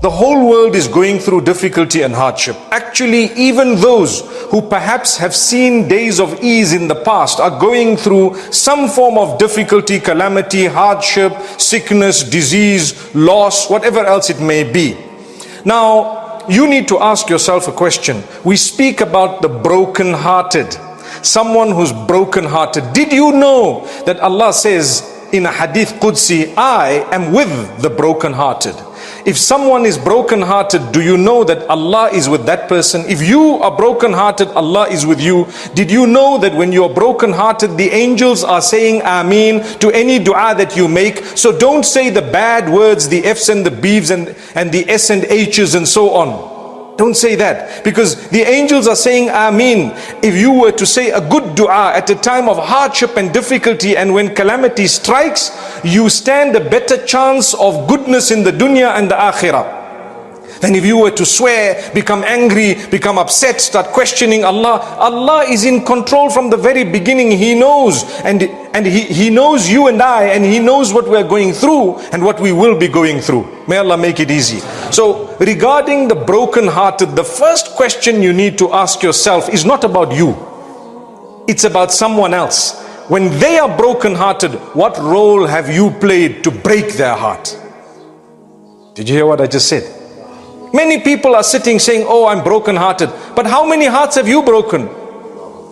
The whole world is going through difficulty and hardship. Actually, even those who perhaps have seen days of ease in the past are going through some form of difficulty, calamity, hardship, sickness, disease, loss, whatever else it may be. Now, you need to ask yourself a question. We speak about the broken-hearted, someone who's broken-hearted. Did you know that Allah says in a hadith Qudsi, I am with the broken-hearted? If someone is broken-hearted, do you know that Allah is with that person? If you are broken-hearted, Allah is with you. Did you know that when you're broken-hearted, the angels are saying Ameen to any dua that you make? So don't say the bad words, the F's and the B's and the S and H's and so on. Don't say that, because the angels are saying Ameen. If you were to say a good dua at a time of hardship and difficulty, and when calamity strikes, you stand a better chance of goodness in the dunya and the akhirah than if you were to swear, become angry, become upset, start questioning Allah. Allah is in control from the very beginning. He knows, and he knows you and I, and He knows what we're going through and what we will be going through. May Allah make it easy. So regarding the broken-hearted, the first question you need to ask yourself is not about you. It's about someone else. When they are broken-hearted, what role have you played to break their heart? Did you hear what I just said? Many people are sitting saying, oh, I'm broken-hearted. But how many hearts have you broken?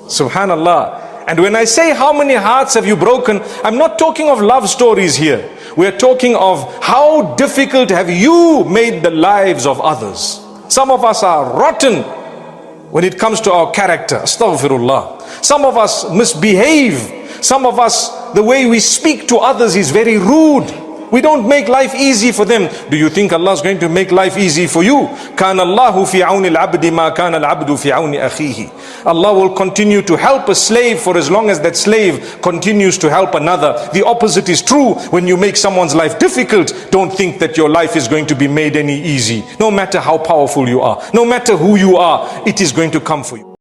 Subhanallah. And when I say how many hearts have you broken, I'm not talking of love stories here. We're talking of how difficult have you made the lives of others. Some of us are rotten when it comes to our character. Astaghfirullah. Some of us misbehave. Some of us, the way we speak to others is very rude. We don't make life easy for them. Do you think Allah is going to make life easy for you? كَانَ اللَّهُ فِي عَوْنِ الْعَبْدِ مَا كَانَ الْعَبْدُ فِي عَوْنِ أَخِيهِ. Allah will continue to help a slave for as long as that slave continues to help another. The opposite is true. When you make someone's life difficult, don't think that your life is going to be made any easy. No matter how powerful you are, no matter who you are, it is going to come for you.